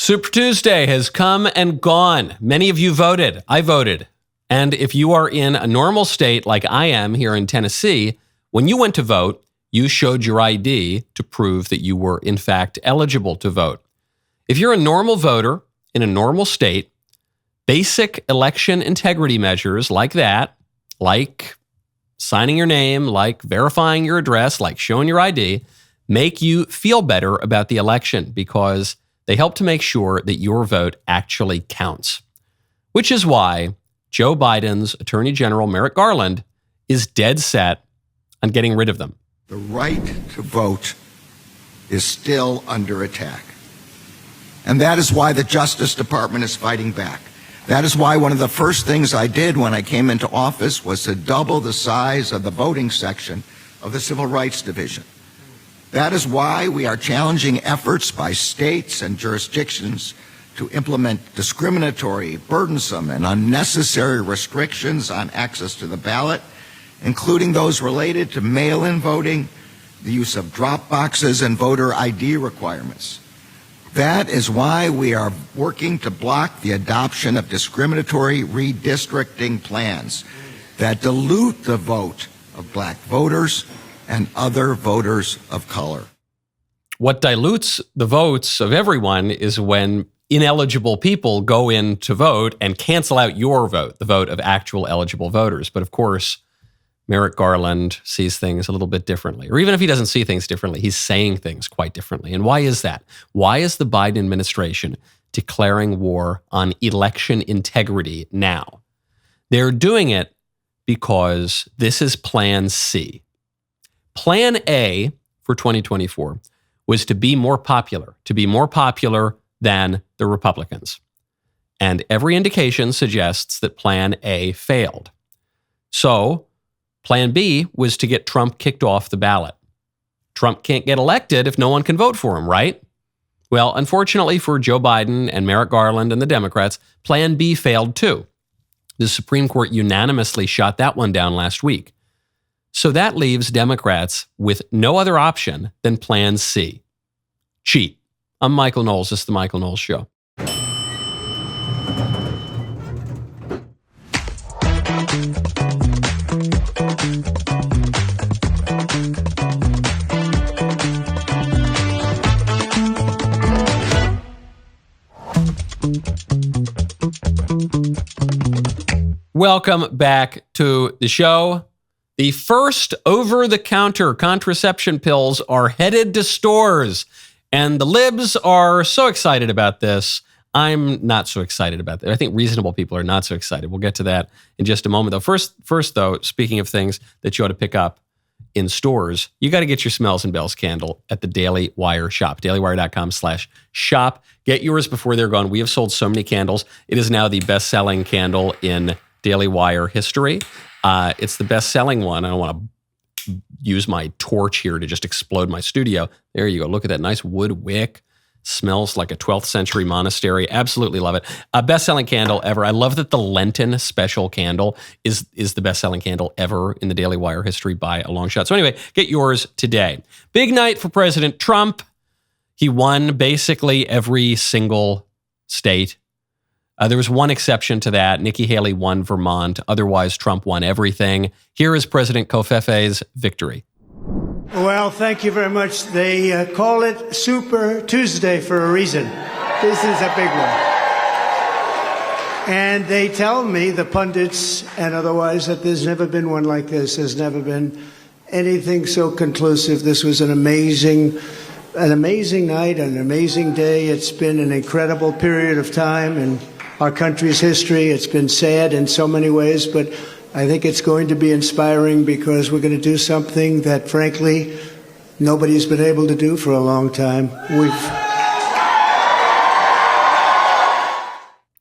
Super Tuesday has come and gone. Many of you voted. I voted. And if you are in a normal state like I am here in Tennessee, when you went to vote, you showed your ID to prove that you were, in fact, eligible to vote. If you're a normal voter in a normal state, basic election integrity measures like that, like signing your name, like verifying your address, like showing your ID, make you feel better about the election because they help to make sure that your vote actually counts. Which is why Joe Biden's Attorney General Merrick Garland is dead set on getting rid of them. The right to vote is still under attack. And that is why the Justice Department is fighting back. That is why one of the first things I did when I came into office was to double the size of the voting section of the Civil Rights Division. That is why we are challenging efforts by states and jurisdictions to implement discriminatory, burdensome, and unnecessary restrictions on access to the ballot, including those related to mail-in voting, the use of drop boxes, and voter ID requirements. That is why we are working to block the adoption of discriminatory redistricting plans that dilute the vote of black voters and other voters of color. What dilutes the votes of everyone is when ineligible people go in to vote and cancel out your vote, the vote of actual eligible voters. But of course, Merrick Garland sees things a little bit differently. Or even if he doesn't see things differently, he's saying things quite differently. And why is that? Why is the Biden administration declaring war on election integrity now? They're doing it because this is Plan C. Plan A for 2024 was to be more popular than the Republicans. And every indication suggests that Plan A failed. So Plan B was to get Trump kicked off the ballot. Trump can't get elected if no one can vote for him, right? Well, unfortunately for Joe Biden and Merrick Garland and the Democrats, Plan B failed too. The Supreme Court unanimously shot that one down last week. So that leaves Democrats with no other option than Plan C. Cheat. I'm Michael Knowles. This is The Michael Knowles Show. Welcome back to the show. The first over-the-counter contraception pills are headed to stores, and the libs are so excited about this. I'm not so excited about that. I think reasonable people are not so excited. We'll get to that in just a moment, though. First, though, speaking of things that you ought to pick up in stores, you got to get your Smells and Bells candle at the Daily Wire shop, dailywire.com/shop. Get yours before they're gone. We have sold so many candles. It is now the best-selling candle in Daily Wire history. It's the best-selling one. I don't want to use my torch here to just explode my studio. There you go. Look at that nice wood wick. Smells like a 12th century monastery. Absolutely love it. Best-selling candle ever. I love that the Lenten special candle is the best-selling candle ever in the Daily Wire history by a long shot. So anyway, get yours today. Big night for President Trump. He won basically every single state. There was one exception to that. Nikki Haley won Vermont. Otherwise, Trump won everything. Here is President Kofefe's victory. Well, thank you very much. They call it Super Tuesday for a reason. This is a big one. And they tell me, the pundits and otherwise, that there's never been one like this. There's never been anything so conclusive. This was an amazing night, an amazing day. It's been an incredible period of time in our country's history. It's been sad in so many ways, but I think it's going to be inspiring because we're going to do something that, frankly, nobody's been able to do for a long time.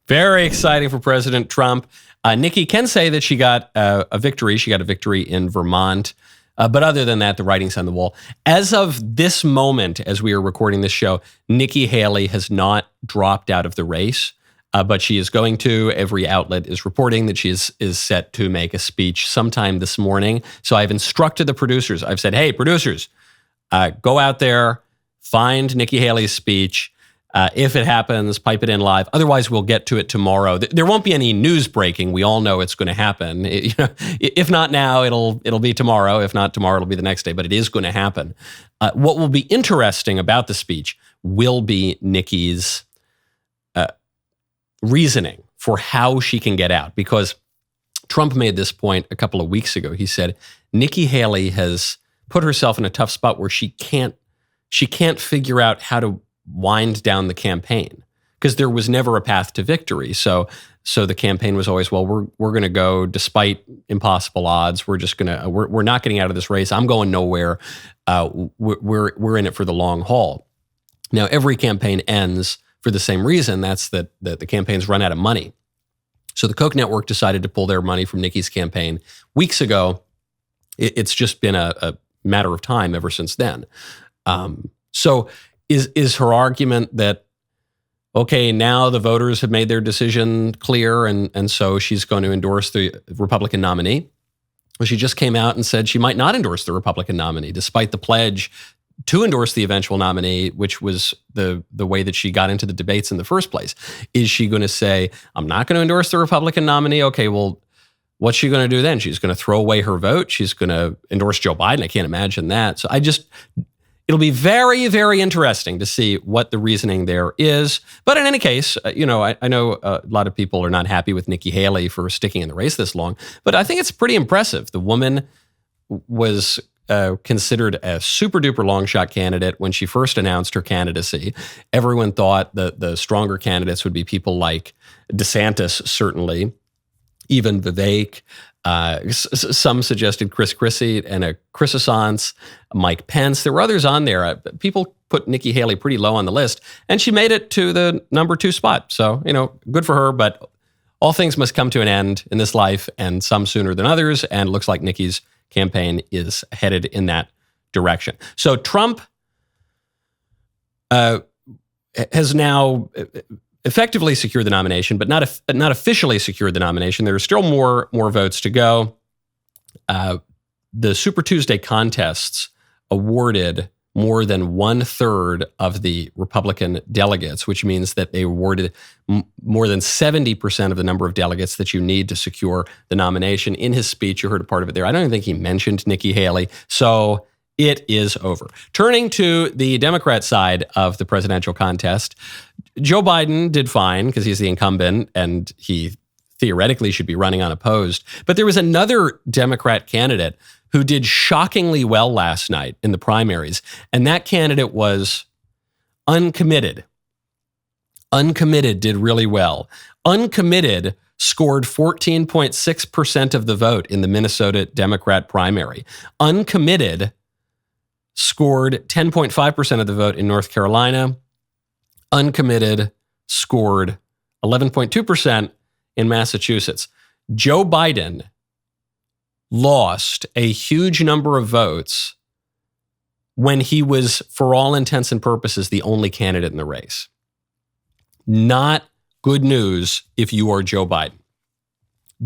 Very exciting for President Trump. Nikki can say that she got a victory. She got a victory in Vermont. But other than that, the writing's on the wall. As of this moment, as we are recording this show, Nikki Haley has not dropped out of the race. But she is going to. Every outlet is reporting that she is set to make a speech sometime this morning. So I've instructed the producers. I've said, hey, producers, go out there, find Nikki Haley's speech. If it happens, pipe it in live. Otherwise, we'll get to it tomorrow. There won't be any news breaking. We all know it's going to happen. If not now, it'll be tomorrow. If not tomorrow, it'll be the next day. But it is going to happen. What will be interesting about the speech will be Nikki's reasoning for how she can get out. Because Trump made this point a couple of weeks ago. He said Nikki Haley has put herself in a tough spot where she can't figure out how to wind down the campaign, because there was never a path to victory. So the campaign was always, well, we're going to go despite impossible odds. We're not getting out of this race. I'm going nowhere. We're in it for the long haul. Now, every campaign ends for the same reason. That's that the campaigns run out of money. So the Koch network decided to pull their money from Nikki's campaign weeks ago. It's just been a matter of time ever since then. So is her argument that, okay, now the voters have made their decision clear and so she's going to endorse the Republican nominee? Well, she just came out and said she might not endorse the Republican nominee, despite the pledge to endorse the eventual nominee, which was the way that she got into the debates in the first place. Is she going to say, I'm not going to endorse the Republican nominee? Okay, well, what's she going to do then? She's going to throw away her vote. She's going to endorse Joe Biden. I can't imagine that. So it'll be very, very interesting to see what the reasoning there is. But in any case, I know a lot of people are not happy with Nikki Haley for sticking in the race this long, but I think it's pretty impressive. The woman was considered a super duper long shot candidate when she first announced her candidacy. Everyone thought that the stronger candidates would be people like DeSantis, certainly, even Vivek. Some suggested Chris Christie and a Chrisissance, Mike Pence. There were others on there. People put Nikki Haley pretty low on the list, and she made it to the number 2 spot. So, good for her, but all things must come to an end in this life, and some sooner than others, and it looks like Nikki's campaign is headed in that direction. So Trump has now effectively secured the nomination, but not officially secured the nomination. There are still more votes to go. The Super Tuesday contests awarded more than 1/3 of the Republican delegates, which means that they awarded more than 70% of the number of delegates that you need to secure the nomination. In his speech, you heard a part of it there. I don't even think he mentioned Nikki Haley. So it is over. Turning to the Democrat side of the presidential contest, Joe Biden did fine because he's the incumbent and he theoretically should be running unopposed. But there was another Democrat candidate who did shockingly well last night in the primaries, and that candidate was Uncommitted. Uncommitted did really well. Uncommitted scored 14.6% of the vote in the Minnesota Democrat primary. Uncommitted scored 10.5% of the vote in North Carolina. Uncommitted scored 11.2% in Massachusetts. Joe Biden lost a huge number of votes when he was, for all intents and purposes, the only candidate in the race. Not good news if you are Joe Biden.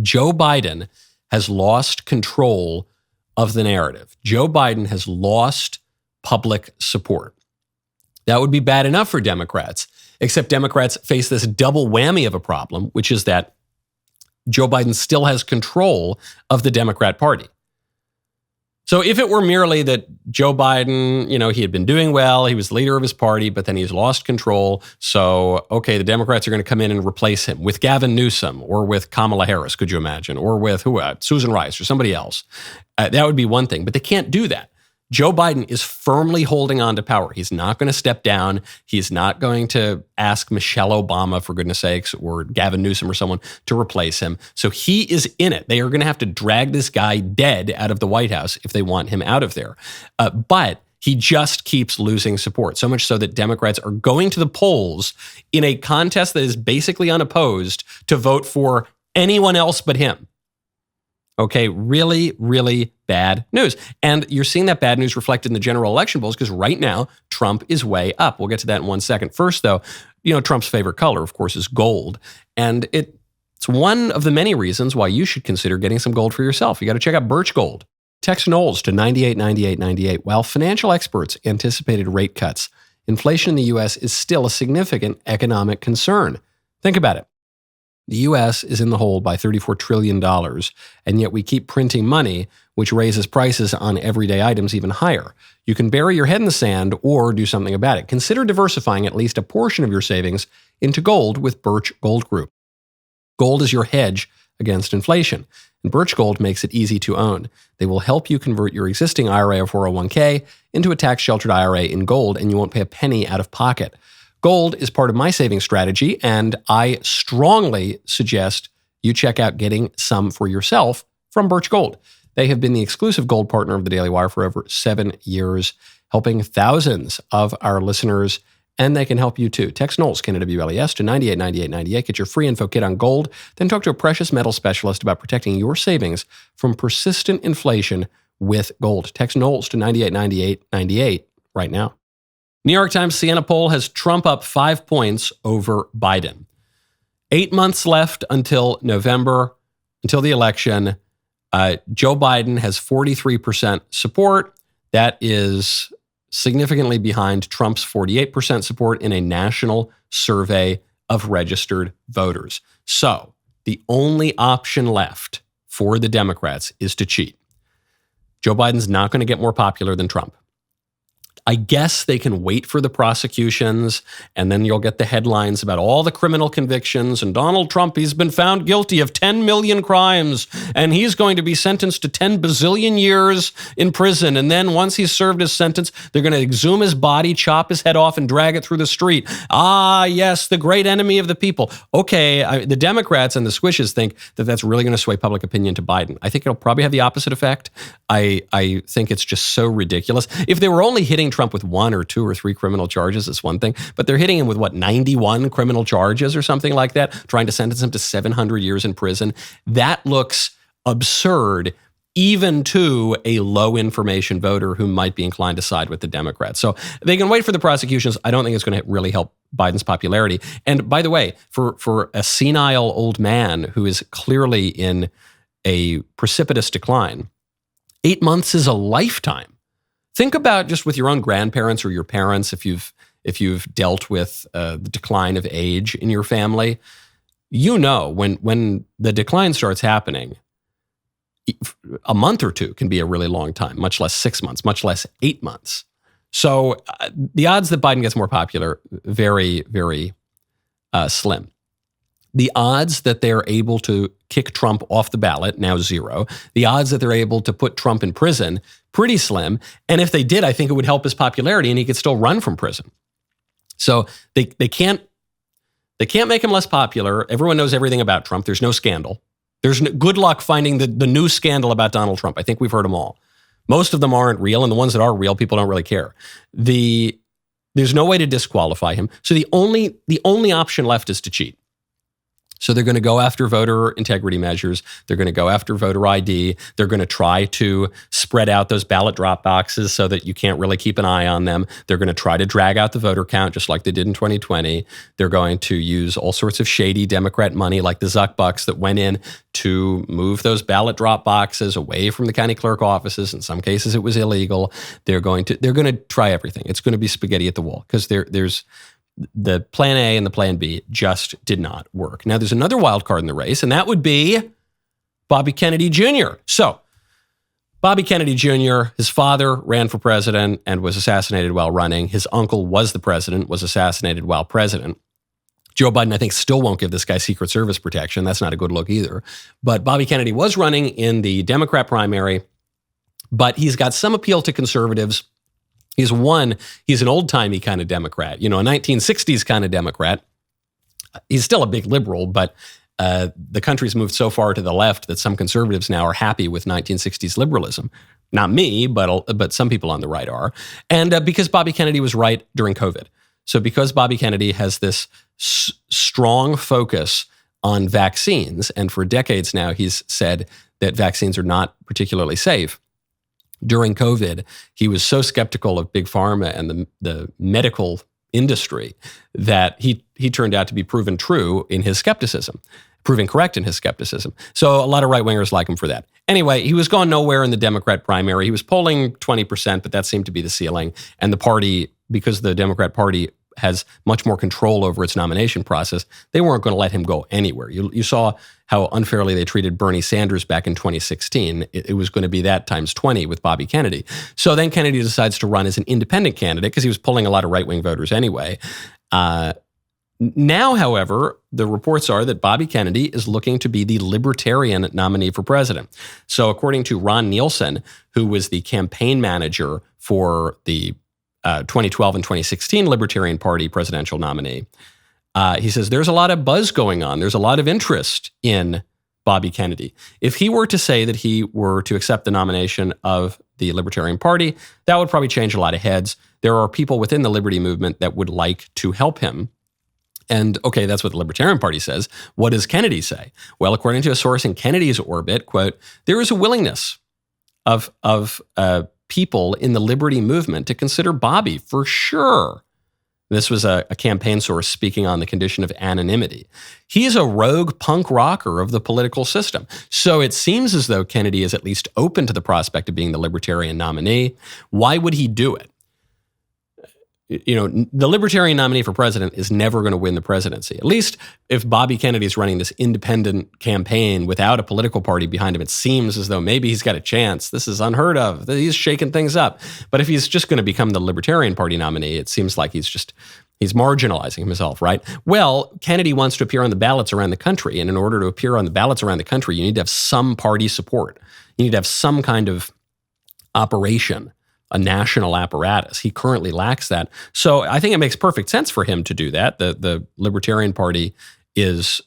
Joe Biden has lost control of the narrative. Joe Biden has lost public support. That would be bad enough for Democrats, except Democrats face this double whammy of a problem, which is that Joe Biden still has control of the Democrat Party. So if it were merely that Joe Biden, he had been doing well, he was the leader of his party, but then he's lost control. So, okay, the Democrats are going to come in and replace him with Gavin Newsom or with Kamala Harris, could you imagine? Or with Susan Rice or somebody else. That would be one thing, but they can't do that. Joe Biden is firmly holding on to power. He's not going to step down. He's not going to ask Michelle Obama, for goodness sakes, or Gavin Newsom or someone to replace him. So he is in it. They are going to have to drag this guy dead out of the White House if they want him out of there. But he just keeps losing support, so much so that Democrats are going to the polls in a contest that is basically unopposed to vote for anyone else but him. Okay, really, really bad news. And you're seeing that bad news reflected in the general election polls because right now, Trump is way up. We'll get to that in 1 second. First, though, Trump's favorite color, of course, is gold. And it's one of the many reasons why you should consider getting some gold for yourself. You got to check out Birch Gold. Text Knowles to 989898 while financial experts anticipated rate cuts inflation in the U.S. is still a significant economic concern. Think about it. The U.S. is in the hole by $34 trillion, and yet we keep printing money, which raises prices on everyday items even higher. You can bury your head in the sand or do something about it. Consider diversifying at least a portion of your savings into gold with Birch Gold Group. Gold is your hedge against inflation, and Birch Gold makes it easy to own. They will help you convert your existing IRA or 401k into a tax-sheltered IRA in gold, and you won't pay a penny out of pocket. Gold is part of my savings strategy, and I strongly suggest you check out getting some for yourself from Birch Gold. They have been the exclusive gold partner of the Daily Wire for over 7 years, helping thousands of our listeners, and they can help you too. Text Knowles, KNWLES, to 989898. Get your free info kit on gold, then talk to a precious metal specialist about protecting your savings from persistent inflation with gold. Text Knowles to 989898 right now. New York Times Siena poll has Trump up 5 points over Biden. 8 months left until November, until the election. Joe Biden has 43% support. That is significantly behind Trump's 48% support in a national survey of registered voters. So the only option left for the Democrats is to cheat. Joe Biden's not going to get more popular than Trump. I guess they can wait for the prosecutions, and then you'll get the headlines about all the criminal convictions, and Donald Trump, he's been found guilty of 10 million crimes, and he's going to be sentenced to 10 bazillion years in prison. And then once he's served his sentence, they're going to exhume his body, chop his head off, and drag it through the street. Ah, yes, the great enemy of the people. Okay, the Democrats and the squishes think that that's really going to sway public opinion to Biden. I think it'll probably have the opposite effect. I think it's just so ridiculous. If they were only hitting Trump with 1 or 2 or 3 criminal charges, it's one thing, but they're hitting him with 91 criminal charges or something like that, trying to sentence him to 700 years in prison. That looks absurd, even to a low information voter who might be inclined to side with the Democrats. So they can wait for the prosecutions. I don't think it's going to really help Biden's popularity. And by the way, for a senile old man who is clearly in a precipitous decline, 8 months is a lifetime. Think about just with your own grandparents or your parents, if you've dealt with the decline of age in your family, you know when the decline starts happening, a month or 2 can be a really long time, much less 6 months, much less 8 months. So the odds that Biden gets more popular, very, very slim. The odds that they're able to kick Trump off the ballot, now 0. The odds that they're able to put Trump in prison, pretty slim. And if they did, I think it would help his popularity and he could still run from prison. So they can't make him less popular. Everyone knows everything about Trump. There's no scandal. There's good luck finding the new scandal about Donald Trump. I think we've heard them all. Most of them aren't real, and the ones that are real, people don't really care. There's no way to disqualify him. So the only option left is to cheat. So they're going to go after voter integrity measures. They're going to go after voter ID. They're going to try to spread out those ballot drop boxes so that you can't really keep an eye on them. They're going to try to drag out the voter count just like they did in 2020. They're going to use all sorts of shady Democrat money like the Zuck bucks that went in to move those ballot drop boxes away from the county clerk offices. In some cases, it was illegal. They're going to try everything. It's going to be spaghetti at the wall because there's the plan A and the plan B just did not work. Now, there's another wild card in the race, and that would be Bobby Kennedy Jr. So, Bobby Kennedy Jr., his father ran for president and was assassinated while running. His uncle was the president, was assassinated while president. Joe Biden, I think, still won't give this guy Secret Service protection. That's not a good look either. But Bobby Kennedy was running in the Democrat primary, but he's got some appeal to conservatives. He's an old-timey kind of Democrat, a 1960s kind of Democrat. He's still a big liberal, but the country's moved so far to the left that some conservatives now are happy with 1960s liberalism. Not me, but some people on the right are. And because Bobby Kennedy was right during COVID. So because Bobby Kennedy has this strong focus on vaccines, and for decades now he's said that vaccines are not particularly safe, during COVID, he was so skeptical of Big Pharma and the medical industry, that he turned out to be proven true in his skepticism, proven correct in his skepticism. So a lot of right-wingers like him for that. Anyway, he was going nowhere in the Democrat primary. He was polling 20%, but that seemed to be the ceiling. And the party, because the Democrat Party has much more control over its nomination process, they weren't going to let him go anywhere. You saw how unfairly they treated Bernie Sanders back in 2016. It was going to be that times 20 with Bobby Kennedy. So then Kennedy decides to run as an independent candidate because he was pulling a lot of right-wing voters anyway. Now, however, the reports are that Bobby Kennedy is looking to be the Libertarian nominee for president. So according to Ron Nielsen, who was the campaign manager for the 2012 and 2016 Libertarian Party presidential nominee, he says there's a lot of buzz going on. There's a lot of interest in Bobby Kennedy. If he were to say that he were to accept the nomination of the Libertarian Party, that would probably change a lot of heads. There are people within the Liberty movement that would like to help him. And okay, that's what the Libertarian Party says. What does Kennedy say? Well, according to a source in Kennedy's orbit, quote, there is a willingness of people in the Liberty movement to consider Bobby for sure. This was a campaign source speaking on the condition of anonymity. He's a rogue punk rocker of the political system. So it seems as though Kennedy is at least open to the prospect of being the Libertarian nominee. Why would he do it? You know, the Libertarian nominee for president is never going to win the presidency. At least if Bobby Kennedy is running this independent campaign without a political party behind him, it seems as though maybe he's got a chance. This is unheard of. He's shaking things up. But if he's just going to become the Libertarian Party nominee, it seems like he's marginalizing himself, right? Well, Kennedy wants to appear on the ballots around the country. And in order to appear on the ballots around the country, you need to have some party support. You need to have some kind of operation, a national apparatus. He currently lacks that. So I think it makes perfect sense for him to do that. The Libertarian Party is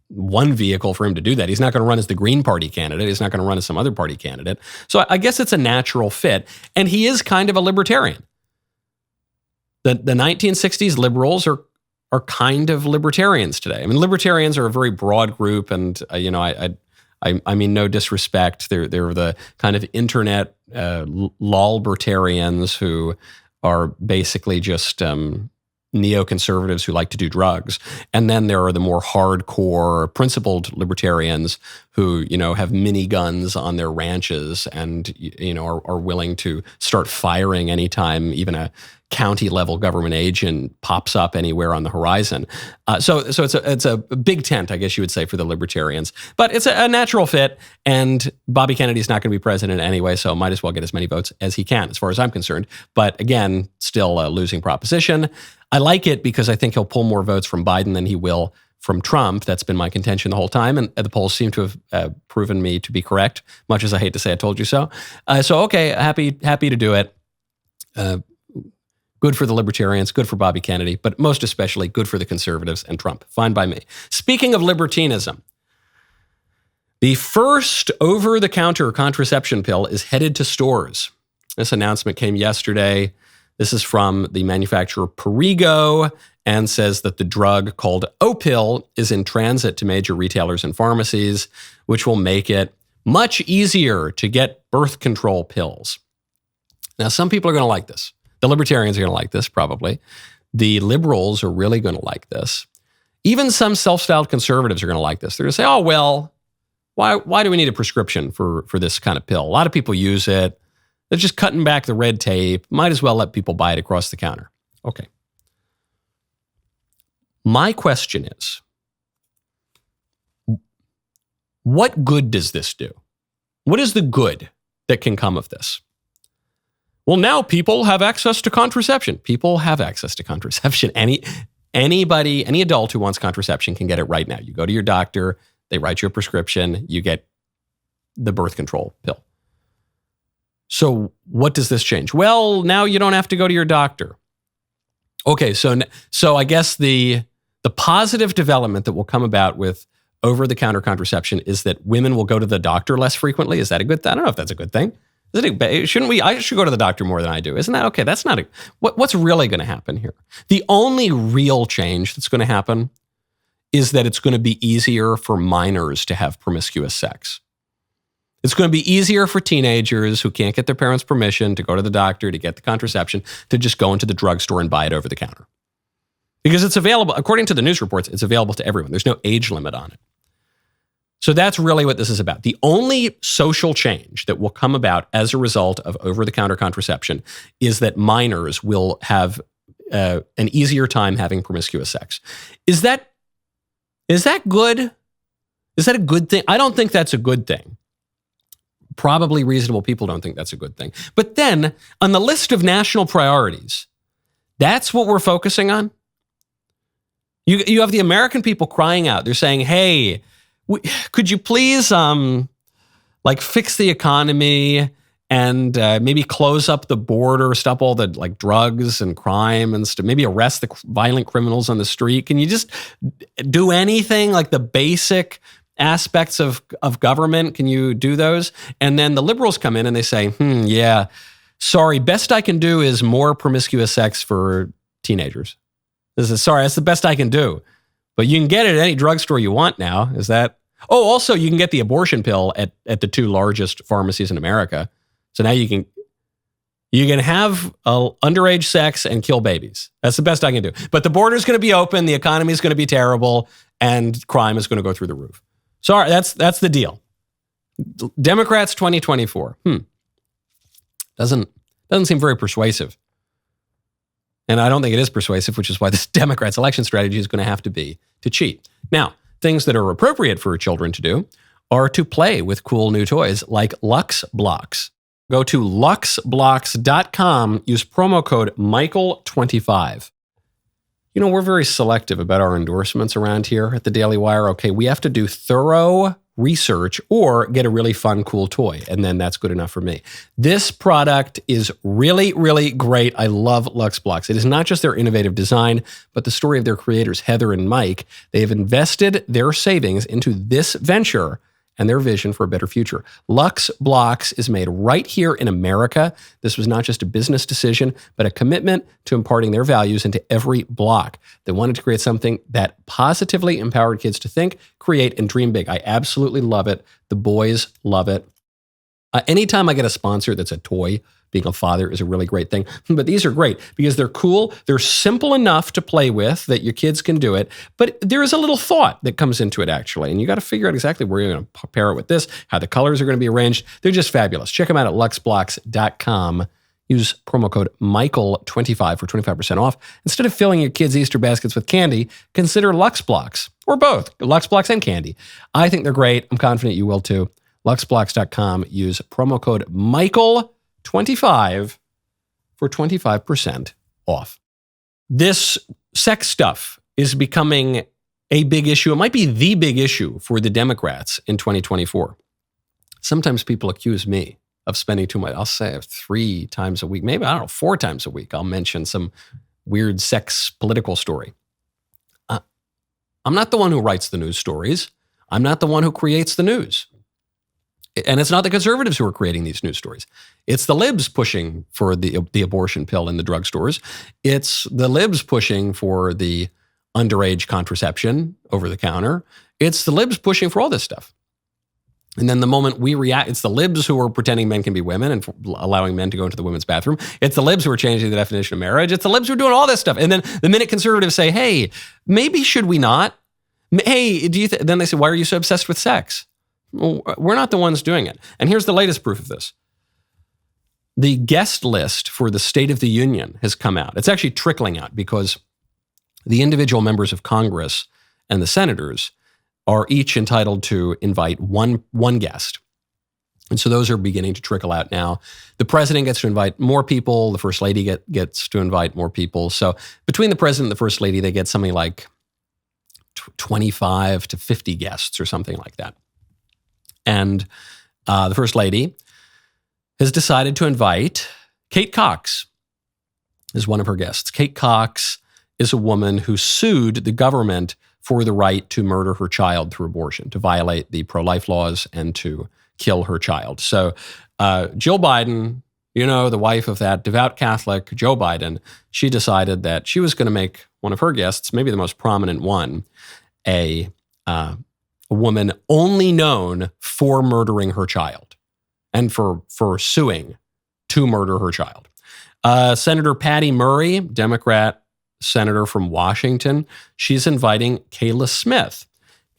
one vehicle for him to do that. He's not going to run as the Green Party candidate. He's not going to run as some other party candidate. So I guess it's a natural fit. And he is kind of a libertarian. The 1960s liberals are kind of libertarians today. I mean, libertarians are a very broad group, and I mean, no disrespect. They're the kind of internet lolbertarians who are basically just neoconservatives who like to do drugs. And then there are the more hardcore, principled libertarians who, have miniguns on their ranches and, are willing to start firing anytime even a county-level government agent pops up anywhere on the horizon. So it's a big tent, I guess you would say, for the libertarians. But it's a natural fit, and Bobby Kennedy's not going to be president anyway, so might as well get as many votes as he can, as far as I'm concerned. But again, still a losing proposition. I like it because I think he'll pull more votes from Biden than he will from Trump. That's been my contention the whole time, and the polls seem to have proven me to be correct, much as I hate to say I told you so. So okay, happy to do it. Good for the libertarians, good for Bobby Kennedy, but most especially good for the conservatives and Trump. Fine by me. Speaking of libertinism, the first over-the-counter contraception pill is headed to stores. This announcement came yesterday. This is from the manufacturer Perrigo and says that the drug called Opill is in transit to major retailers and pharmacies, which will make it much easier to get birth control pills. Now, some people are going to like this. The libertarians are going to like this, probably. The liberals are really going to like this. Even some self-styled conservatives are going to like this. They're going to say, oh, well, why do we need a prescription for this kind of pill? A lot of people use it. They're just cutting back the red tape. Might as well let people buy it across the counter. Okay. My question is, what good does this do? What is the good that can come of this? Well, now people have access to contraception. People have access to contraception. Any adult who wants contraception can get it right now. You go to your doctor, they write you a prescription, you get the birth control pill. So what does this change? Well, now you don't have to go to your doctor. Okay, so I guess the positive development that will come about with over-the-counter contraception is that women will go to the doctor less frequently. Is that a good thing? I don't know if that's a good thing. Shouldn't we? I should go to the doctor more than I do. Isn't that okay? That's not what's really going to happen here. The only real change that's going to happen is that it's going to be easier for minors to have promiscuous sex. It's going to be easier for teenagers who can't get their parents' permission to go to the doctor to get the contraception to just go into the drugstore and buy it over the counter. Because it's available, according to the news reports, it's available to everyone. There's no age limit on it. So that's really what this is about. The only social change that will come about as a result of over-the-counter contraception is that minors will have an easier time having promiscuous sex. Is that good? Is that a good thing? I don't think that's a good thing. Probably reasonable people don't think that's a good thing. But then, on the list of national priorities, that's what we're focusing on? You have the American people crying out. They're saying, hey, could you please fix the economy and maybe close up the border, stop all the drugs and crime and stuff, maybe arrest the violent criminals on the street? Can you just do anything, like the basic aspects of government? Can you do those? And then the liberals come in and they say, yeah, sorry, best I can do is more promiscuous sex for teenagers. Sorry, that's the best I can do. But you can get it at any drugstore you want now. Is that? Oh, also, you can get the abortion pill at the two largest pharmacies in America. So now you can have underage sex and kill babies. That's the best I can do. But the border's going to be open, the economy is going to be terrible, and crime is going to go through the roof. Sorry, that's the deal. Democrats 2024. Doesn't seem very persuasive. And I don't think it is persuasive, which is why this Democrats' election strategy is going to have to be to cheat. Now, things that are appropriate for children to do are to play with cool new toys like Lux Blocks. Go to luxblocks.com, use promo code Michael25. You know, we're very selective about our endorsements around here at the Daily Wire. Okay, we have to do thorough research or get a really fun, cool toy, and then that's good enough for me. This product is really, really great. I love Lux Blocks. It is not just their innovative design, but the story of their creators, Heather and Mike. They have invested their savings into this venture and their vision for a better future. Lux Blocks is made right here in America. This was not just a business decision, but a commitment to imparting their values into every block. They wanted to create something that positively empowered kids to think, create, and dream big. I absolutely love it. The boys love it. Anytime I get a sponsor that's a toy, being a father is a really great thing. But these are great because they're cool. They're simple enough to play with that your kids can do it. But there is a little thought that comes into it, actually. And you got to figure out exactly where you're going to pair it with this, how the colors are going to be arranged. They're just fabulous. Check them out at luxblocks.com. Use promo code Michael25 for 25% off. Instead of filling your kids' Easter baskets with candy, consider Lux Blocks, or both, Lux Blocks and candy. I think they're great. I'm confident you will too. Luxblocks.com. Use promo code Michael25 for 25% off. This sex stuff is becoming a big issue. It might be the big issue for the Democrats in 2024. Sometimes people accuse me of spending too much. I'll say 3 times a week, maybe, 4 times a week. I'll mention some weird sex political story. I'm not the one who writes the news stories. I'm not the one who creates the news. And it's not the conservatives who are creating these news stories. It's the libs pushing for the abortion pill in the drugstores. It's the libs pushing for the underage contraception over the counter. It's the libs pushing for all this stuff. And then the moment we react, it's the libs who are pretending men can be women and allowing men to go into the women's bathroom. It's the libs who are changing the definition of marriage. It's the libs who are doing all this stuff. And then the minute conservatives say, hey, maybe should we not? Hey, then they say, why are you so obsessed with sex? Well, we're not the ones doing it. And here's the latest proof of this. The guest list for the State of the Union has come out. It's actually trickling out because the individual members of Congress and the senators are each entitled to invite one guest. And so those are beginning to trickle out now. The president gets to invite more people. The first lady gets to invite more people. So between the president and the first lady, they get something like 25 to 50 guests or something like that. And the First Lady has decided to invite Kate Cox as one of her guests. Kate Cox is a woman who sued the government for the right to murder her child through abortion, to violate the pro-life laws and to kill her child. So Jill Biden, you know, the wife of that devout Catholic, Joe Biden, she decided that she was going to make one of her guests, maybe the most prominent one, a woman only known for murdering her child. and for suing to murder her child. Senator Patty Murray, Democrat senator from Washington, she's inviting Kayla Smith.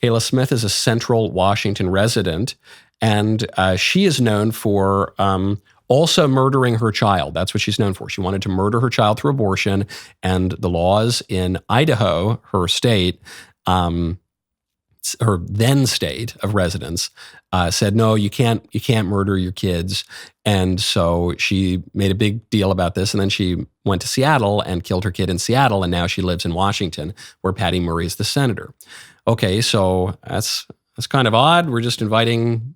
Kayla Smith is a Central Washington resident, and she is known for also murdering her child. That's what she's known for. She wanted to murder her child through abortion, and the laws in Idaho, her state, her then state of residence, said, no, you can't murder your kids. And so she made a big deal about this. And then she went to Seattle and killed her kid in Seattle. And now she lives in Washington, where Patty Murray is the senator. Okay, so that's kind of odd. We're just inviting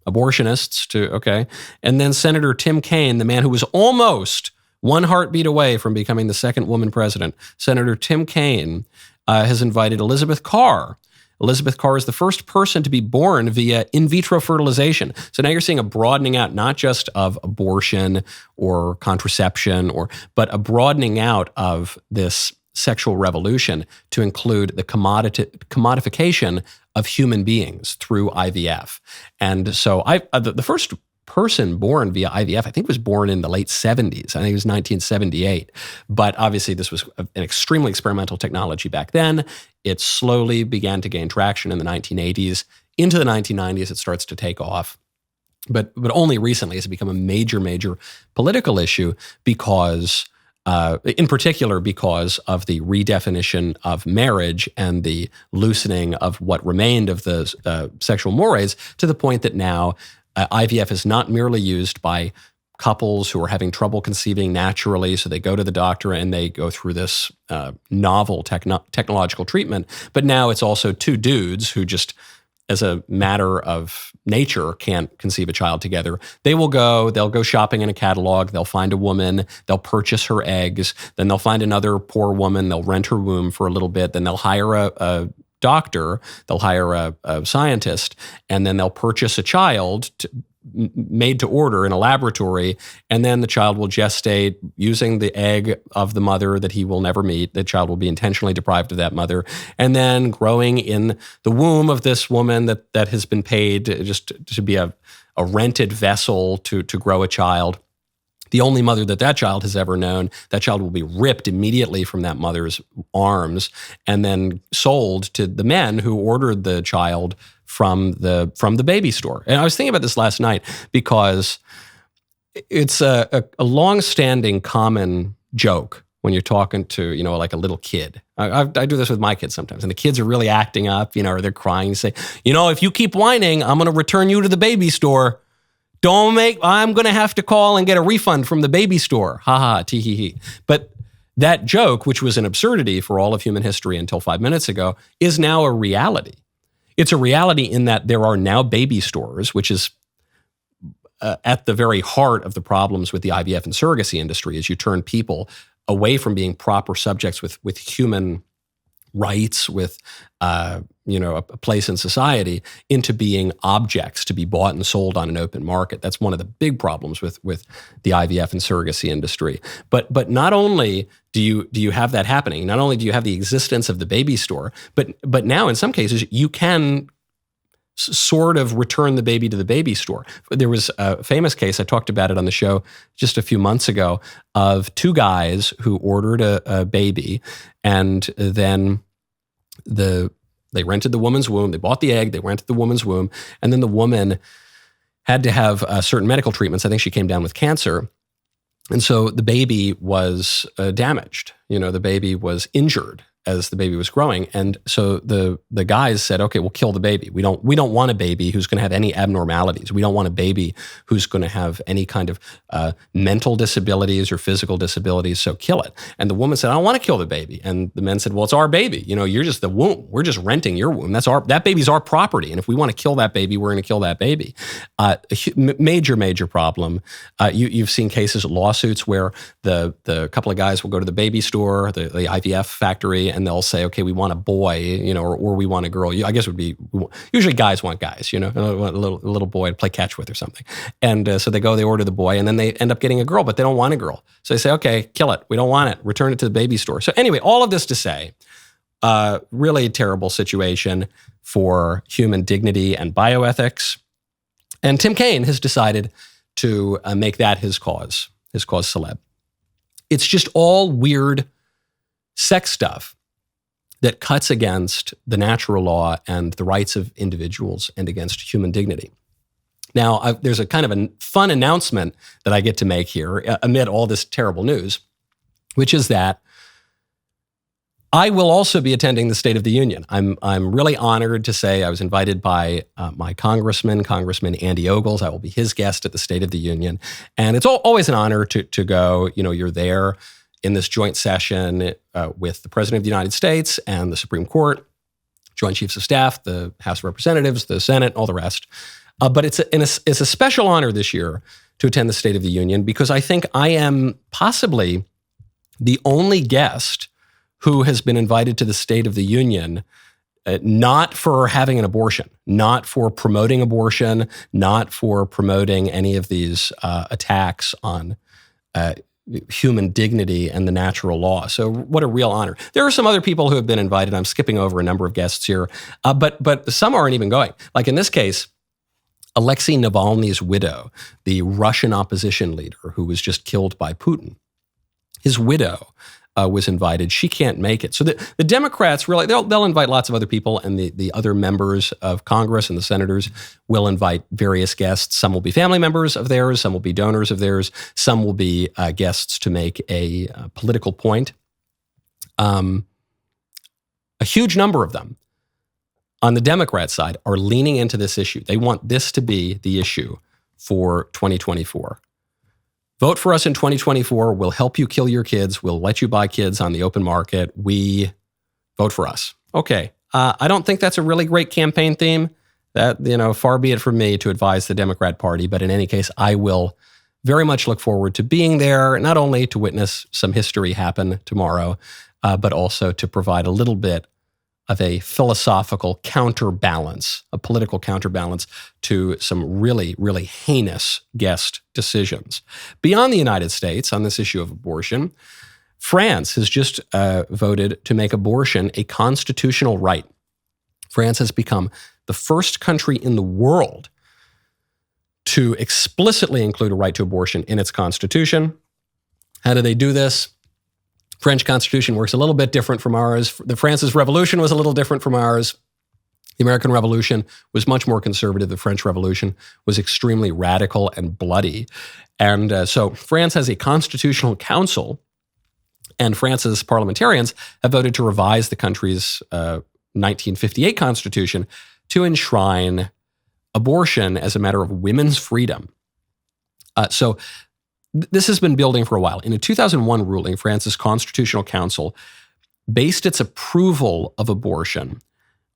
abortionists to, okay. And then Senator Tim Kaine, the man who was almost one heartbeat away from becoming the second woman president, Senator Tim Kaine has invited Elizabeth Carr. Elizabeth Carr is the first person to be born via in vitro fertilization. So now you're seeing a broadening out, not just of abortion or contraception, but a broadening out of this sexual revolution to include the commodification of human beings through IVF. And so the first person born via IVF, I think, was born in the late 70s. I think it was 1978. But obviously, this was an extremely experimental technology back then. It slowly began to gain traction in the 1980s. Into the 1990s, it starts to take off. But only recently has it become a major, major political issue because, in particular, because of the redefinition of marriage and the loosening of what remained of the sexual mores, to the point that now IVF is not merely used by couples who are having trouble conceiving naturally, so they go to the doctor and they go through this novel technological treatment, but now it's also two dudes who just, as a matter of nature, can't conceive a child together. They'll go shopping in a catalog, they'll find a woman, they'll purchase her eggs, then they'll find another poor woman, they'll rent her womb for a little bit, then they'll hire a doctor, they'll hire a scientist, and then they'll purchase a child made to order in a laboratory, and then the child will gestate using the egg of the mother that he will never meet. The child will be intentionally deprived of that mother, and then growing in the womb of this woman that has been paid just to be a rented vessel to grow a child. The only mother that child has ever known, that child will be ripped immediately from that mother's arms and then sold to the men who ordered the child from the baby store. And I was thinking about this last night because it's a long-standing common joke when you're talking to, like a little kid. I do this with my kids sometimes, and the kids are really acting up, or they're crying. You say, if you keep whining, I'm going to return you to the baby store. I'm going to have to call and get a refund from the baby store. Ha ha, tee hee hee. But that joke, which was an absurdity for all of human history until 5 minutes ago, is now a reality. It's a reality in that there are now baby stores, which is at the very heart of the problems with the IVF and surrogacy industry, as you turn people away from being proper subjects with human rights, with a place in society, into being objects to be bought and sold on an open market. That's one of the big problems with the IVF and surrogacy industry. But not only do you have that happening, not only do you have the existence of the baby store, but now in some cases you can sort of return the baby to the baby store. There was a famous case, I talked about it on the show just a few months ago, of two guys who ordered a baby, and then they rented the woman's womb, they bought the egg, they rented the woman's womb, and then the woman had to have certain medical treatments. I think she came down with cancer. And so the baby was damaged. The baby was injured as the baby was growing. And so the guys said, okay, we'll kill the baby. We don't want a baby who's going to have any abnormalities. We don't want a baby who's going to have any kind of mental disabilities or physical disabilities, so kill it. And the woman said, I don't want to kill the baby. And the men said, well, it's our baby. You're just the womb. We're just renting your womb. That baby's our property. And if we want to kill that baby, we're going to kill that baby. Major, major problem. You've seen cases, lawsuits, where the couple of guys will go to the baby store, the IVF factory, and they'll say, okay, we want a boy, or we want a girl. I guess it would be, usually guys want guys, a little boy to play catch with or something. And so they order the boy, and then they end up getting a girl, but they don't want a girl. So they say, okay, kill it. We don't want it. Return it to the baby store. So anyway, all of this to say, really terrible situation for human dignity and bioethics. And Tim Kaine has decided to make that his cause celeb. It's just all weird sex stuff that cuts against the natural law and the rights of individuals and against human dignity. Now, there's a kind of a fun announcement that I get to make here amid all this terrible news, which is that I will also be attending the State of the Union. I'm really honored to say I was invited by my Congressman Andy Ogles. I will be his guest at the State of the Union. And it's always an honor to go. You know, you're there in this joint session with the President of the United States and the Supreme Court, Joint Chiefs of Staff, the House of Representatives, the Senate, all the rest. But it's a special honor this year to attend the State of the Union because I think I am possibly the only guest who has been invited to the State of the Union, not for having an abortion, not for promoting abortion, not for promoting any of these attacks on human dignity and the natural law. So what a real honor. There are some other people who have been invited. I'm skipping over a number of guests here, but some aren't even going. Like in this case, Alexei Navalny's widow, the Russian opposition leader who was just killed by Putin, his widow was invited. She can't make it. So the Democrats really, they'll invite lots of other people, and the other members of Congress and the senators will invite various guests. Some will be family members of theirs, some will be donors of theirs, some will be guests to make a political point. A huge number of them on the Democrat side are leaning into this issue. They want this to be the issue for 2024. Vote for us in 2024. We'll help you kill your kids. We'll let you buy kids on the open market. Vote for us. Okay. I don't think that's a really great campaign theme. That, far be it from me to advise the Democrat Party. But in any case, I will very much look forward to being there, not only to witness some history happen tomorrow, but also to provide a little bit of a philosophical counterbalance, a political counterbalance to some really, really heinous guest decisions. Beyond the United States, on this issue of abortion, France has just voted to make abortion a constitutional right. France has become the first country in the world to explicitly include a right to abortion in its constitution. How do they do this? French Constitution works a little bit different from ours. The France's Revolution was a little different from ours. The American Revolution was much more conservative. The French Revolution was extremely radical and bloody. And so France has a constitutional council, and France's parliamentarians have voted to revise the country's 1958 constitution to enshrine abortion as a matter of women's freedom. So this has been building for a while. In a 2001 ruling, France's Constitutional Council based its approval of abortion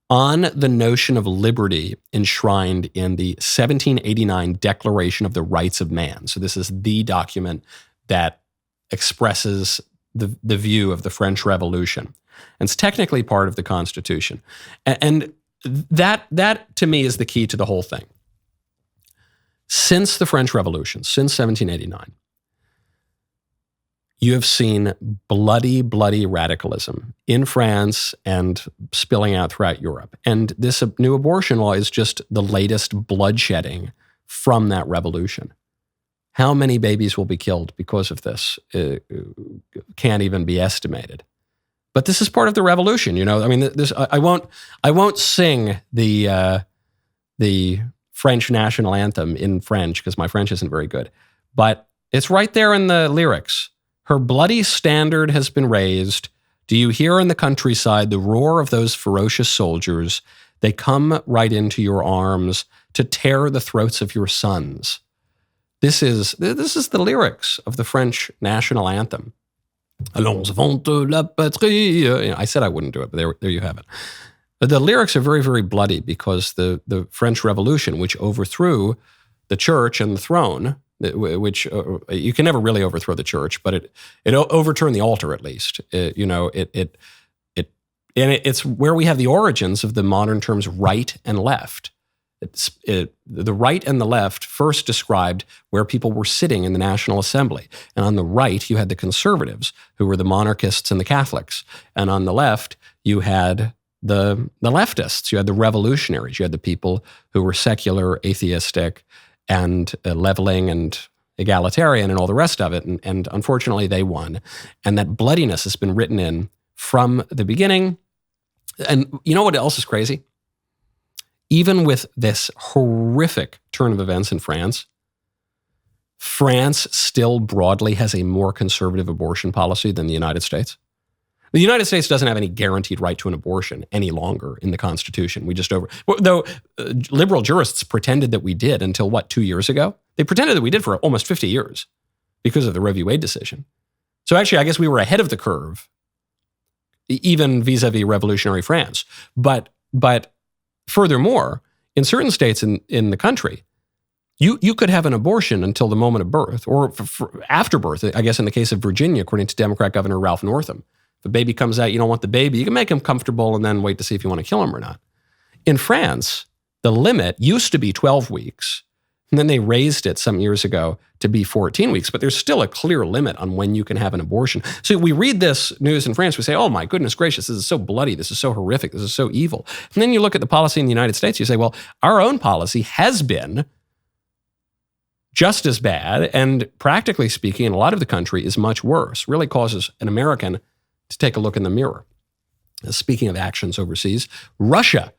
on the notion of liberty enshrined in the 1789 Declaration of the Rights of Man. So this is the document that expresses the view of the French Revolution. And it's technically part of the Constitution. And that to me is the key to the whole thing. Since the French Revolution, since 1789, you have seen bloody, bloody radicalism in France and spilling out throughout Europe. And this new abortion law is just the latest bloodshedding from that revolution. How many babies will be killed because of this? Can't even be estimated. But this is part of the revolution, I mean, I won't sing the French national anthem in French because my French isn't very good. But it's right there in the lyrics. Her bloody standard has been raised. Do you hear in the countryside the roar of those ferocious soldiers? They come right into your arms to tear the throats of your sons. This is the lyrics of the French national anthem. Allons avant la patrie. I said I wouldn't do it, but there you have it. But the lyrics are very, very bloody because the French Revolution, which overthrew the church and the throne, which you can never really overthrow the church, but it overturned the altar at least. It's where we have the origins of the modern terms right and left. The right and the left first described where people were sitting in the National Assembly. And on the right, you had the conservatives, who were the monarchists and the Catholics. And on the left, you had the leftists. You had the revolutionaries. You had the people who were secular, atheistic, and leveling and egalitarian and all the rest of it. And unfortunately, they won. And that bloodiness has been written in from the beginning. And you know what else is crazy? Even with this horrific turn of events in France, France still broadly has a more conservative abortion policy than the United States. The United States doesn't have any guaranteed right to an abortion any longer in the Constitution. Though liberal jurists pretended that we did until 2 years ago? They pretended that we did for almost 50 years because of the Roe v. Wade decision. So actually, I guess we were ahead of the curve, even vis-a-vis revolutionary France. But furthermore, in certain states in the country, you could have an abortion until the moment of birth, or after birth. I guess in the case of Virginia, according to Democrat Governor Ralph Northam, if a baby comes out, you don't want the baby, you can make him comfortable and then wait to see if you want to kill him or not. In France, the limit used to be 12 weeks, and then they raised it some years ago to be 14 weeks, but there's still a clear limit on when you can have an abortion. So we read this news in France, we say, oh my goodness gracious, this is so bloody, this is so horrific, this is so evil. And then you look at the policy in the United States, you say, well, our own policy has been just as bad, and practically speaking, in a lot of the country is much worse, really causes an American to take a look in the mirror. Speaking of actions overseas, Russia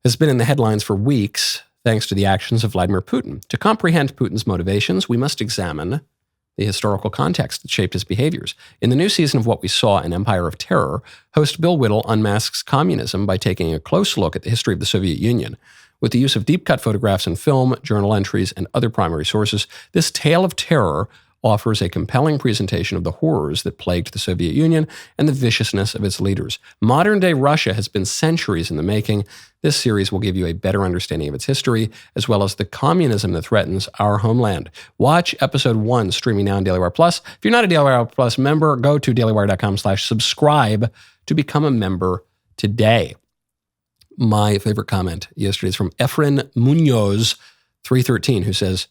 has been in the headlines for weeks thanks to the actions of Vladimir Putin. To comprehend Putin's motivations, we must examine the historical context that shaped his behaviors. In the new season of What We Saw, An Empire of Terror, host Bill Whittle unmasks communism by taking a close look at the history of the Soviet Union. With the use of deep-cut photographs and film, journal entries, and other primary sources, this tale of terror offers a compelling presentation of the horrors that plagued the Soviet Union and the viciousness of its leaders. Modern-day Russia has been centuries in the making. This series will give you a better understanding of its history, as well as the communism that threatens our homeland. Watch episode 1, streaming now on DailyWire Plus. If you're not a DailyWire Plus member, go to dailywire.com/subscribe to become a member today. My favorite comment yesterday is from Efren Munoz, 313, who says,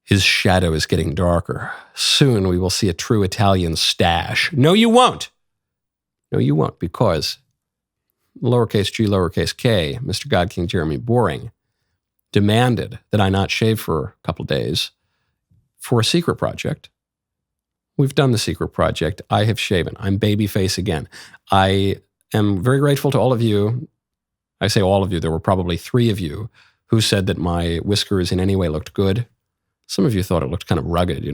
his shadow is getting darker. Soon we will see a true Italian stash. No, you won't. No, you won't, because lowercase g, lowercase k, Mr. God King Jeremy Boring demanded that I not shave for a couple days for a secret project. We've done the secret project. I have shaven. I'm babyface again. I am very grateful to all of you. I say all of you. There were probably 3 of you who said that my whiskers in any way looked good. Some of you thought it looked kind of rugged,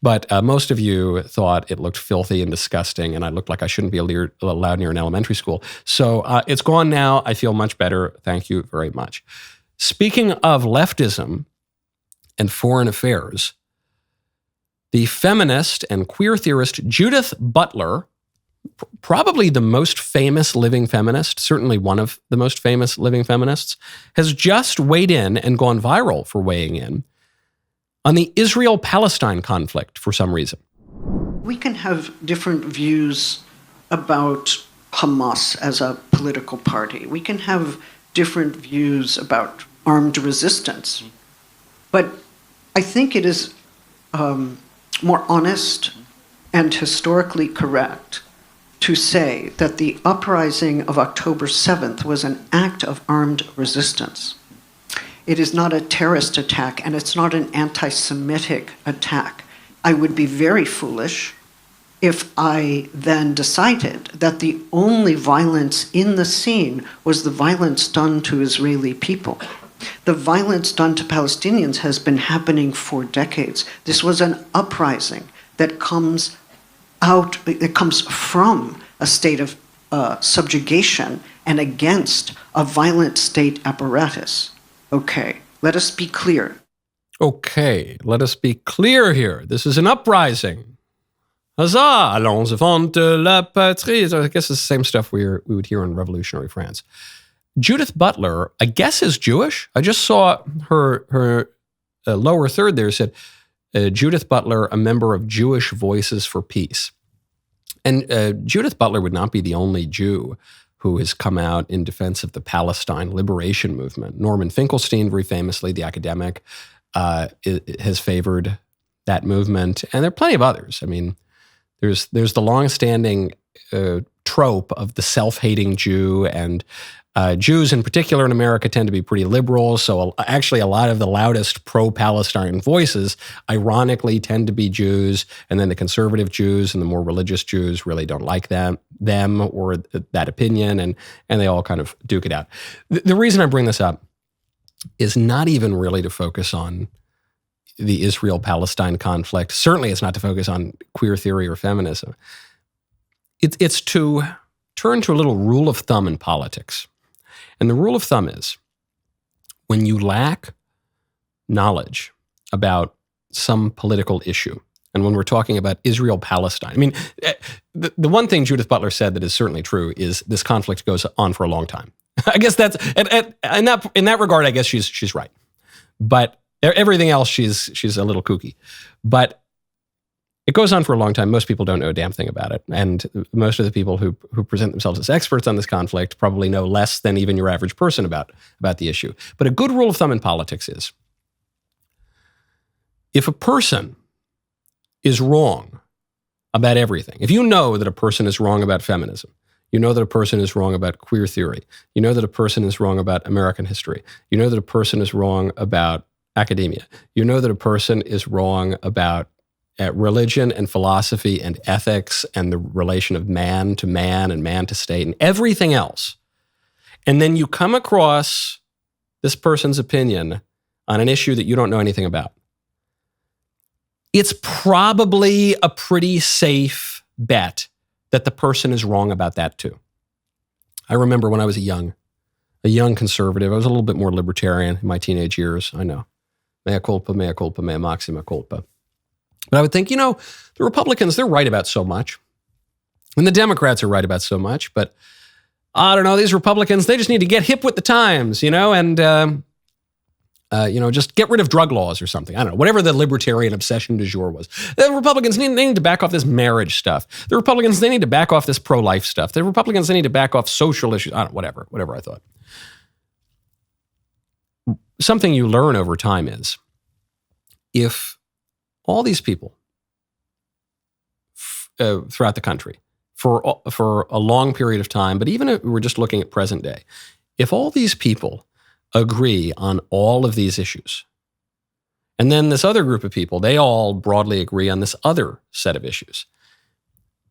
but most of you thought it looked filthy and disgusting, and I looked like I shouldn't be allowed near an elementary school. So it's gone now. I feel much better. Thank you very much. Speaking of leftism and foreign affairs, the feminist and queer theorist Judith Butler, probably the most famous living feminist, certainly one of the most famous living feminists, has just weighed in and gone viral for weighing in on the Israel-Palestine conflict for some reason. We can have different views about Hamas as a political party. We can have different views about armed resistance. But I think it is more honest and historically correct to say that the uprising of October 7th was an act of armed resistance. It is not a terrorist attack, and it's not an anti-Semitic attack. I would be very foolish if I then decided that the only violence in the scene was the violence done to Israeli people. The violence done to Palestinians has been happening for decades. This was an uprising that comes from a state of subjugation and against a violent state apparatus. Okay, let us be clear. Okay, let us be clear here. This is an uprising. Huzzah! Allons avant de la patrie. I guess it's the same stuff we would hear in revolutionary France. Judith Butler, I guess, is Jewish. I just saw her lower third there said, Judith Butler, a member of Jewish Voices for Peace. And Judith Butler would not be the only Jew who has come out in defense of the Palestine liberation movement. Norman Finkelstein, very famously, the academic, has favored that movement. And there are plenty of others. I mean, there's the longstanding trope of the self-hating Jew, and Jews in particular in America tend to be pretty liberal. So actually a lot of the loudest pro-Palestine voices, ironically, tend to be Jews. And then the conservative Jews and the more religious Jews really don't like them or that opinion. And they all kind of duke it out. The reason I bring this up is not even really to focus on the Israel-Palestine conflict. Certainly it's not to focus on queer theory or feminism. It's to turn to a little rule of thumb in politics. And the rule of thumb is, when you lack knowledge about some political issue, and when we're talking about Israel-Palestine, I mean, the one thing Judith Butler said that is certainly true is this conflict goes on for a long time. I guess that's, in that regard, I guess she's right. But everything else, she's a little kooky. But it goes on for a long time. Most people don't know a damn thing about it. And most of the people who present themselves as experts on this conflict probably know less than even your average person about the issue. But a good rule of thumb in politics is, if a person is wrong about everything, if you know that a person is wrong about feminism, you know that a person is wrong about queer theory, you know that a person is wrong about American history, you know that a person is wrong about academia, you know that a person is wrong about religion and philosophy and ethics and the relation of man to man and man to state and everything else, and then you come across this person's opinion on an issue that you don't know anything about, it's probably a pretty safe bet that the person is wrong about that too. I remember when I was a young conservative, I was a little bit more libertarian in my teenage years. I know. Mea culpa, mea maxima culpa. But I would think, the Republicans, they're right about so much. And the Democrats are right about so much. But I don't know, these Republicans, they just need to get hip with the times, and, just get rid of drug laws or something. I don't know, whatever the libertarian obsession du jour was. The Republicans, they need to back off this marriage stuff. The Republicans, they need to back off this pro-life stuff. The Republicans, they need to back off social issues. I don't know, whatever I thought. Something you learn over time is, if all these people throughout the country for a long period of time, but even if we're just looking at present day, if all these people agree on all of these issues, and then this other group of people, they all broadly agree on this other set of issues,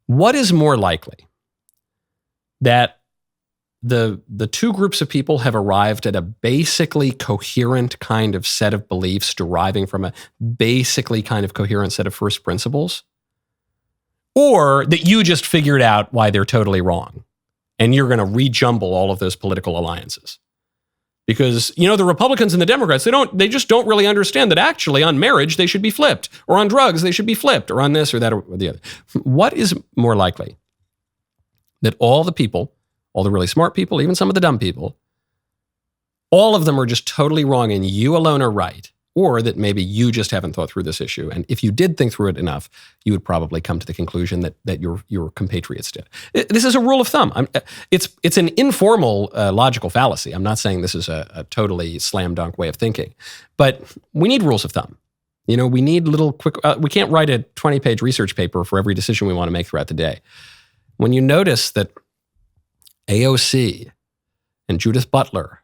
what is more likely? That the two groups of people have arrived at a basically coherent kind of set of beliefs deriving from a basically kind of coherent set of first principles? Or that you just figured out why they're totally wrong and you're going to rejumble all of those political alliances? Because, the Republicans and the Democrats, they just don't really understand that actually on marriage they should be flipped, or on drugs they should be flipped, or on this or that or the other. What is more likely? That all the people, all the really smart people, even some of the dumb people, all of them are just totally wrong and you alone are right, or that maybe you just haven't thought through this issue. And if you did think through it enough, you would probably come to the conclusion that your compatriots did. This is a rule of thumb. It's an informal logical fallacy. I'm not saying this is a totally slam dunk way of thinking, but we need rules of thumb. We need little quick, we can't write a 20-page research paper for every decision we want to make throughout the day. When you notice that AOC and Judith Butler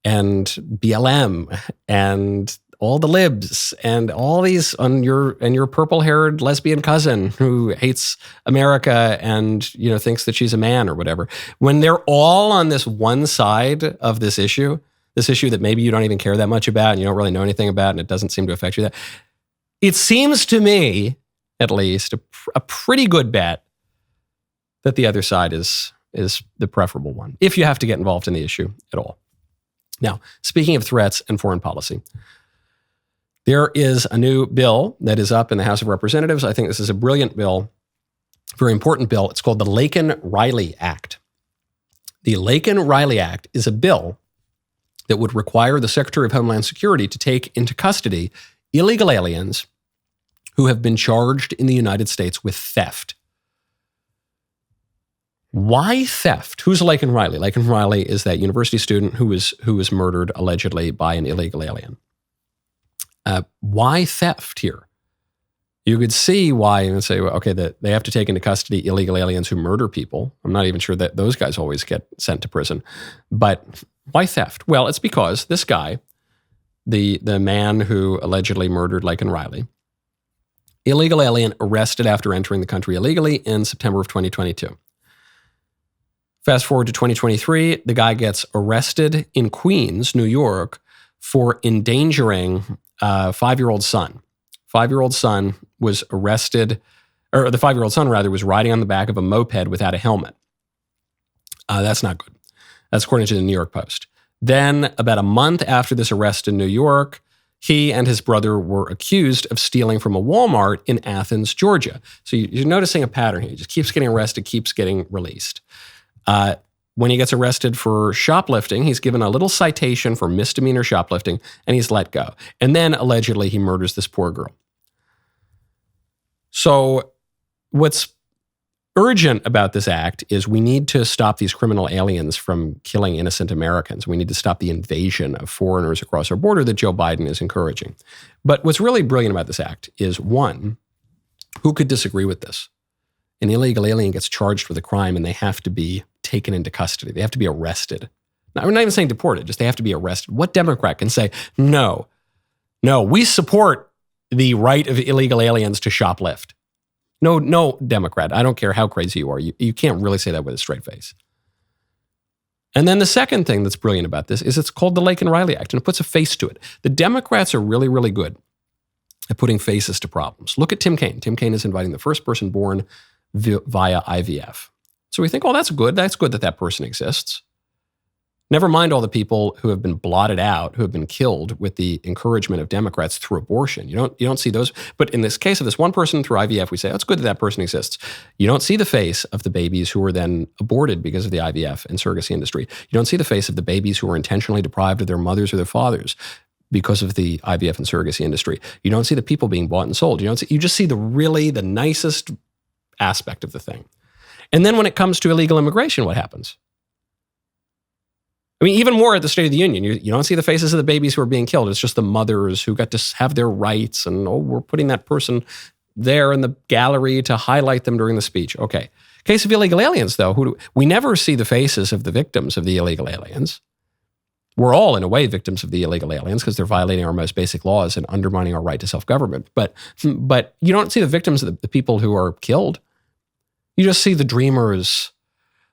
and BLM and all the libs and all these and your purple-haired lesbian cousin who hates America and thinks that she's a man or whatever, when they're all on this one side of this issue that maybe you don't even care that much about and you don't really know anything about and it doesn't seem to affect you, that it seems to me, at least, a pretty good bet that the other side is the preferable one, if you have to get involved in the issue at all. Now, speaking of threats and foreign policy, there is a new bill that is up in the House of Representatives. I think this is a brilliant bill, very important bill. It's called the Laken Riley Act. The Laken Riley Act is a bill that would require the Secretary of Homeland Security to take into custody illegal aliens who have been charged in the United States with theft. Why theft? Who's Laken Riley? Laken Riley is that university student who was murdered allegedly by an illegal alien. Why theft here? You could see why and say, well, okay, that they have to take into custody illegal aliens who murder people. I'm not even sure that those guys always get sent to prison. But why theft? Well, it's because this guy, the man who allegedly murdered Laken Riley, illegal alien arrested after entering the country illegally in September of 2022. Fast forward to 2023, the guy gets arrested in Queens, New York, for endangering a 5-year-old son. 5-year-old son was arrested, or the 5-year-old son rather, was riding on the back of a moped without a helmet. That's not good. That's according to the New York Post. Then, about a month after this arrest in New York, he and his brother were accused of stealing from a Walmart in Athens, Georgia. So you're noticing a pattern here. He just keeps getting arrested, keeps getting released. When he gets arrested for shoplifting, he's given a little citation for misdemeanor shoplifting, and he's let go. And then, allegedly, he murders this poor girl. So what's urgent about this act is we need to stop these criminal aliens from killing innocent Americans. We need to stop the invasion of foreigners across our border that Joe Biden is encouraging. But what's really brilliant about this act is, one, who could disagree with this? An illegal alien gets charged with a crime and they have to be taken into custody. They have to be arrested. Now, we're not even saying deported, just they have to be arrested. What Democrat can say, no, we support the right of illegal aliens to shoplift? No Democrat. I don't care how crazy you are. You can't really say that with a straight face. And then the second thing that's brilliant about this is it's called the Laken Riley Act, and it puts a face to it. The Democrats are really, really good at putting faces to problems. Look at Tim Kaine. Tim Kaine is inviting the first person born via IVF. So we think, oh, that's good. That's good that that person exists. Never mind all the people who have been blotted out, who have been killed with the encouragement of Democrats through abortion. You don't see those. But in this case of this one person through IVF, we say, oh, it's good that that person exists. You don't see the face of the babies who were then aborted because of the IVF and surrogacy industry. You don't see the face of the babies who were intentionally deprived of their mothers or their fathers because of the IVF and surrogacy industry. You don't see the people being bought and sold. You just see the nicest aspect of the thing. And then when it comes to illegal immigration, what happens? I mean, even more at the State of the Union, you don't see the faces of the babies who are being killed. It's just the mothers who got to have their rights, and we're putting that person there in the gallery to highlight them during the speech. Okay. Case of illegal aliens, though, we never see the faces of the victims of the illegal aliens. We're all, in a way, victims of the illegal aliens because they're violating our most basic laws and undermining our right to self-government. But you don't see the victims of the people who are killed. You just see the dreamers,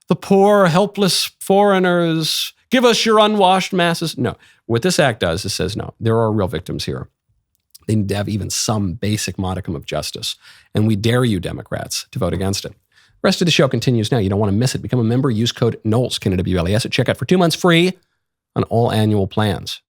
the poor, helpless foreigners. Give us your unwashed masses. No. What this act does is says, no, there are real victims here. They need to have even some basic modicum of justice. And we dare you, Democrats, to vote against it. The rest of the show continues now. You don't want to miss it. Become a member. Use code Knowles, Knowles at checkout for 2 months free on all annual plans.